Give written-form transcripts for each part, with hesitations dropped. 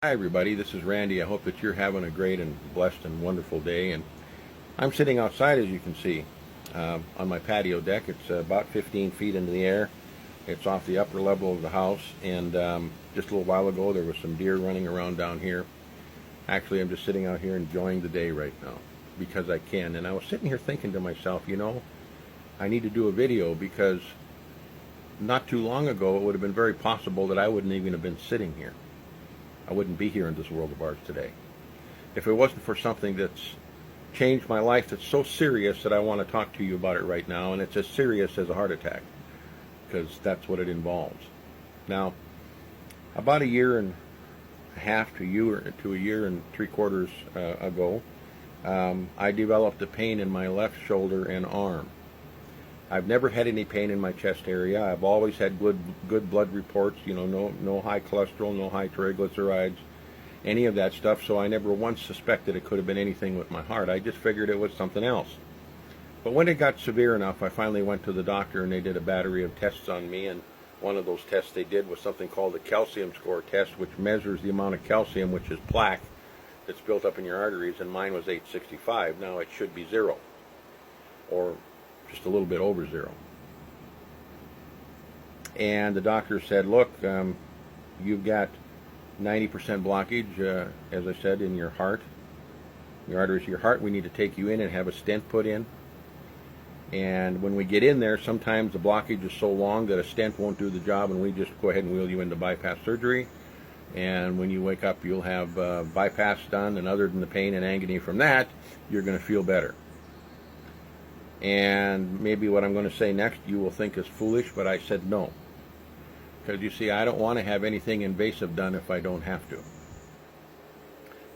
Hi everybody, this is Randy. I hope that you're having a great and blessed and wonderful day. And I'm sitting outside, as you can see, on my patio deck. It's about 15 feet into the air. It's off the upper level of the house. And just a little while ago, there was some deer running around down here. Actually, I'm just sitting out here enjoying the day right now because I can. And I was sitting here thinking to myself, I need to do a video because not too long ago, it would have been very possible that I wouldn't even have been sitting here. I wouldn't be here in this world of ours today. If it wasn't for something that's changed my life that's so serious that I want to talk to you about it right now, and it's as serious as a heart attack, because that's what it involves. Now, about a year and a half to a year and 3/4 ago, I developed a pain in my left shoulder and arm. I've never had any pain in my chest area. I've always had good blood reports, no high cholesterol, no high triglycerides, any of that stuff, so I never once suspected it could have been anything with my heart. I just figured it was something else. But when it got severe enough, I finally went to the doctor and they did a battery of tests on me, and one of those tests they did was something called the calcium score test, which measures the amount of calcium, which is plaque, that's built up in your arteries, and mine was 865. Now it should be 0, or just a little bit over 0. And the doctor said, look, you've got 90% blockage, as I said, in your heart, your arteries of your heart. We need to take you in and have a stent put in. And when we get in there, sometimes the blockage is so long that a stent won't do the job, and we just go ahead and wheel you into bypass surgery. And when you wake up, you'll have bypass done, and other than the pain and agony from that, you're going to feel better. And maybe what I'm going to say next you will think is foolish, but I said no. Because you see, I don't want to have anything invasive done if I don't have to.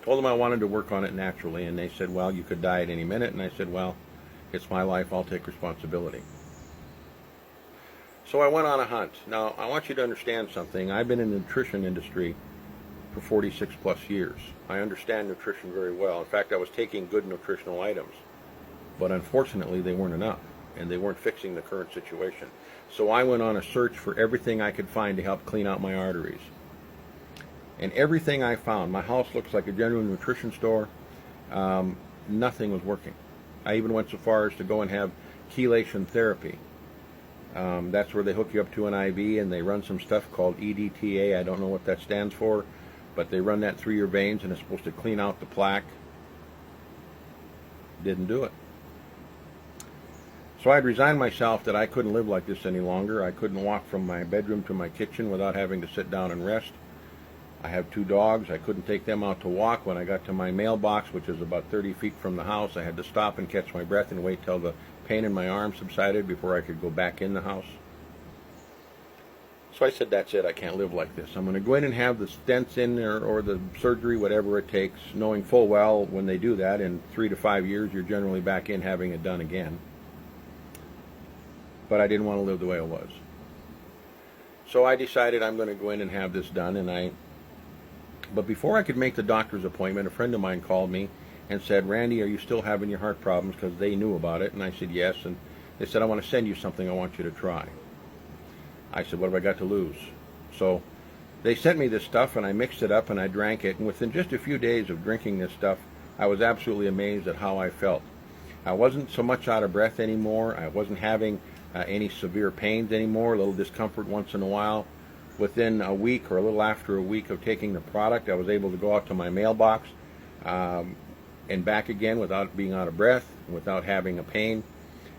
Told them I wanted to work on it naturally, and they said, well, you could die at any minute. And I said, well, it's my life, I'll take responsibility. So I went on a hunt. Now, I want you to understand something. I've been in the nutrition industry for 46 plus years. I understand nutrition very well. In fact, I was taking good nutritional items. But unfortunately, they weren't enough, and they weren't fixing the current situation. So I went on a search for everything I could find to help clean out my arteries. And everything I found, my house looks like a genuine nutrition store, nothing was working. I even went so far as to go and have chelation therapy. That's where they hook you up to an IV, and they run some stuff called EDTA. I don't know what that stands for, but they run that through your veins, and it's supposed to clean out the plaque. Didn't do it. So I'd resigned myself that I couldn't live like this any longer. I couldn't walk from my bedroom to my kitchen without having to sit down and rest. I have 2 dogs. I couldn't take them out to walk. When I got to my mailbox, which is about 30 feet from the house, I had to stop and catch my breath and wait till the pain in my arm subsided before I could go back in the house. So I said, that's it. I can't live like this. I'm going to go in and have the stents in there, or the surgery, whatever it takes, knowing full well when they do that, in 3 to 5 years, you're generally back in having it done again. But I didn't want to live the way I was. So I decided I'm going to go in and have this done. But before I could make the doctor's appointment, a friend of mine called me and said, Randy, are you still having your heart problems? Because they knew about it. And I said, yes. And they said, I want to send you something I want you to try. I said, what have I got to lose? So they sent me this stuff, and I mixed it up and I drank it. And within just a few days of drinking this stuff, I was absolutely amazed at how I felt. I wasn't so much out of breath anymore. I wasn't having any severe pains anymore, a little discomfort once in a while. Within a week, or a little after a week of taking the product, I was able to go out to my mailbox and back again without being out of breath, without having a pain.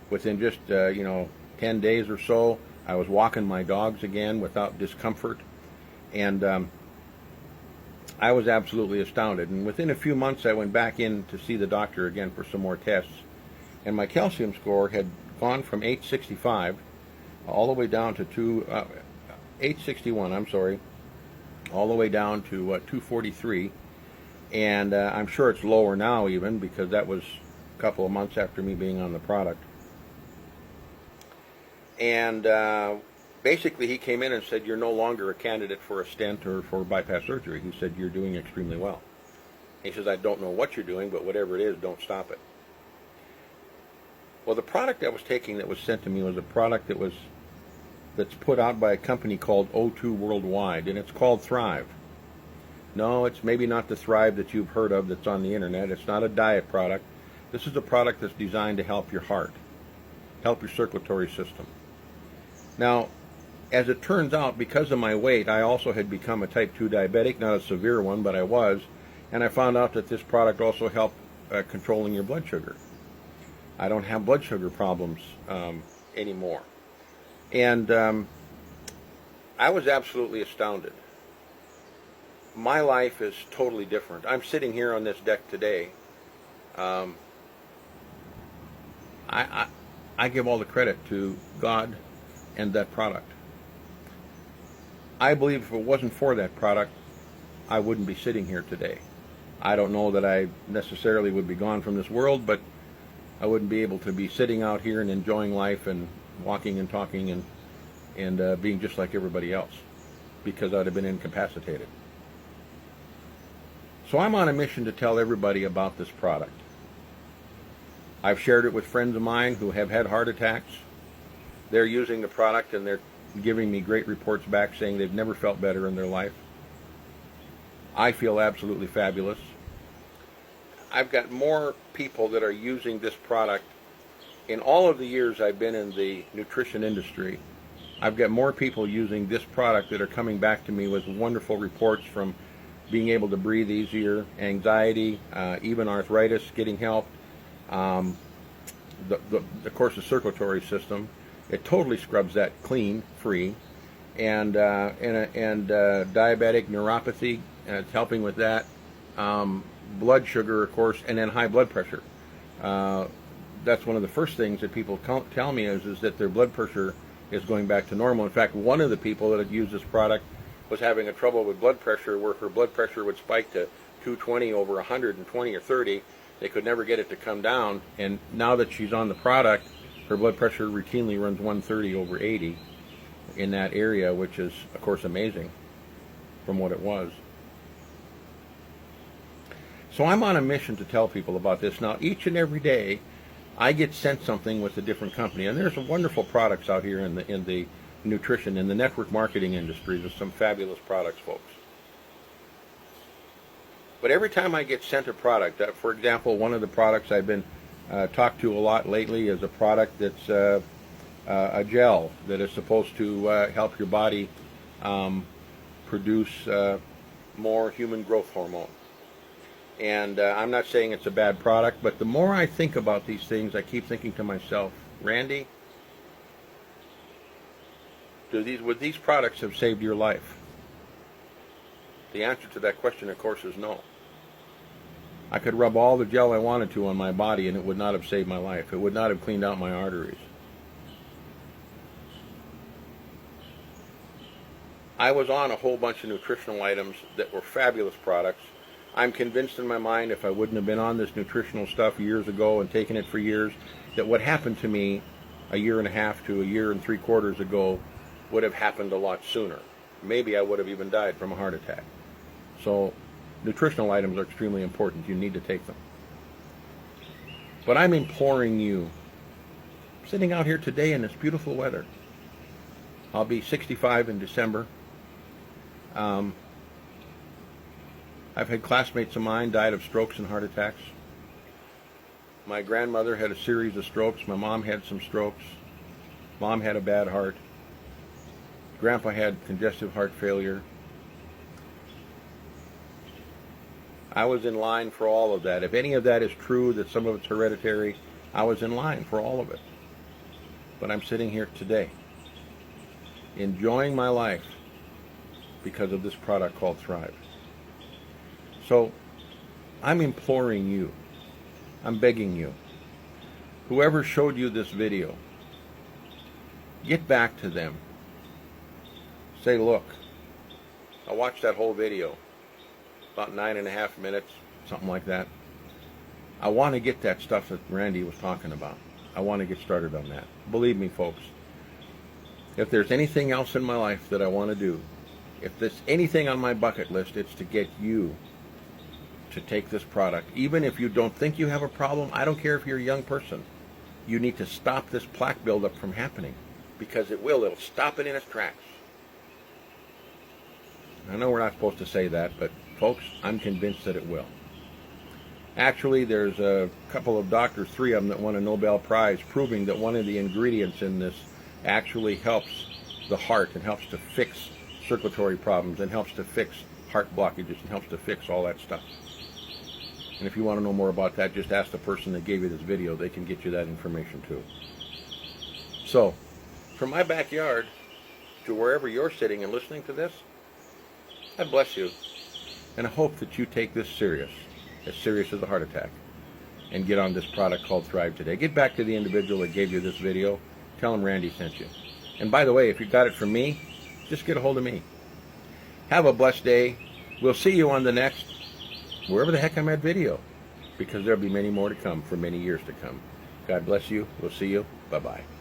Within just 10 days or so, I was walking my dogs again without discomfort. And I was absolutely astounded. And within a few months, I went back in to see the doctor again for some more tests. And my calcium score had gone from 865 all the way down to 861, all the way down to 243. And I'm sure it's lower now even, because that was a couple of months after me being on the product. And basically he came in and said, you're no longer a candidate for a stent or for bypass surgery. He said, you're doing extremely well. He says, I don't know what you're doing, but whatever it is, don't stop it. Well, the product I was taking that was sent to me was a product that's put out by a company called O2 Worldwide, and it's called Thrive. No, it's maybe not the Thrive that you've heard of that's on the internet. It's not a diet product. This is a product that's designed to help your heart, help your circulatory system. Now, as it turns out, because of my weight, I also had become a type 2 diabetic, not a severe one, but I was, and I found out that this product also helped controlling your blood sugar. I don't have blood sugar problems anymore. And I was absolutely astounded. My life is totally different. I'm sitting here on this deck today. I give all the credit to God and that product. I believe if it wasn't for that product, I wouldn't be sitting here today. I don't know that I necessarily would be gone from this world, but I wouldn't be able to be sitting out here and enjoying life and walking and talking and being just like everybody else, because I'd have been incapacitated. So I'm on a mission to tell everybody about this product. I've shared it with friends of mine who have had heart attacks. They're using the product and they're giving me great reports back saying they've never felt better in their life. I feel absolutely fabulous. I've got more people that are using this product. In all of the years I've been in the nutrition industry, I've got more people using this product that are coming back to me with wonderful reports from being able to breathe easier, anxiety, even arthritis getting help. Of course, the circulatory system, it totally scrubs that clean, free, and diabetic neuropathy, it's helping with that. Blood sugar, of course, and then high blood pressure. That's one of the first things that people tell me is that their blood pressure is going back to normal. In fact, one of the people that had used this product was having a trouble with blood pressure where her blood pressure would spike to 220 over 120 or 30. They could never get it to come down, and now that she's on the product, her blood pressure routinely runs 130 over 80 in that area, which is, of course, amazing from what it was. So I'm on a mission to tell people about this. Now, each and every day, I get sent something with a different company, and there's some wonderful products out here in the nutrition, in the network marketing industry. There's some fabulous products, folks. But every time I get sent a product, for example, one of the products I've been talked to a lot lately is a product that's a gel that is supposed to help your body produce more human growth hormone. And I'm not saying it's a bad product, but the more I think about these things, I keep thinking to myself, Randy, would these products have saved your life? The answer to that question, of course, is no. I could rub all the gel I wanted to on my body and it would not have saved my life. It would not have cleaned out my arteries. I was on a whole bunch of nutritional items that were fabulous products. I'm convinced in my mind if I wouldn't have been on this nutritional stuff years ago and taken it for years, that what happened to me a year and a half to a year and 3/4 ago would have happened a lot sooner. Maybe I would have even died from a heart attack. So nutritional items are extremely important. You need to take them. But I'm imploring you, sitting out here today in this beautiful weather. I'll be 65 in December. I've had classmates of mine died of strokes and heart attacks. My grandmother had a series of strokes. My mom had some strokes. Mom had a bad heart. Grandpa had congestive heart failure. I was in line for all of that. If any of that is true, that some of it's hereditary, I was in line for all of it. But I'm sitting here today, enjoying my life because of this product called Thrive. So I'm imploring you, I'm begging you, whoever showed you this video, get back to them. Say, look, I watched that whole video, about 9.5 minutes, something like that. I want to get that stuff that Randy was talking about. I want to get started on that. Believe me, folks, if there's anything else in my life that I want to do, if there's anything on my bucket list, it's to get you to take this product. Even if you don't think you have a problem, I don't care if you're a young person. You need to stop this plaque buildup from happening, because it will. It'll stop it in its tracks. I know we're not supposed to say that, but Folks, I'm convinced that it will. Actually, there's a couple of doctors, 3 of them, that won a Nobel Prize proving that one of the ingredients in this actually helps the heart and helps to fix circulatory problems and helps to fix heart blockages and helps to fix all that stuff. And if you want to know more about that, just ask the person that gave you this video. They can get you that information too. So, from my backyard to wherever you're sitting and listening to this, I bless you. And I hope that you take this serious as a heart attack, and get on this product called Thrive today. Get back to the individual that gave you this video. Tell him Randy sent you. And by the way, if you got it from me, just get a hold of me. Have a blessed day. We'll see you on the next, wherever the heck I'm at, video, because there'll be many more to come for many years to come. God bless you. We'll see you. Bye-bye.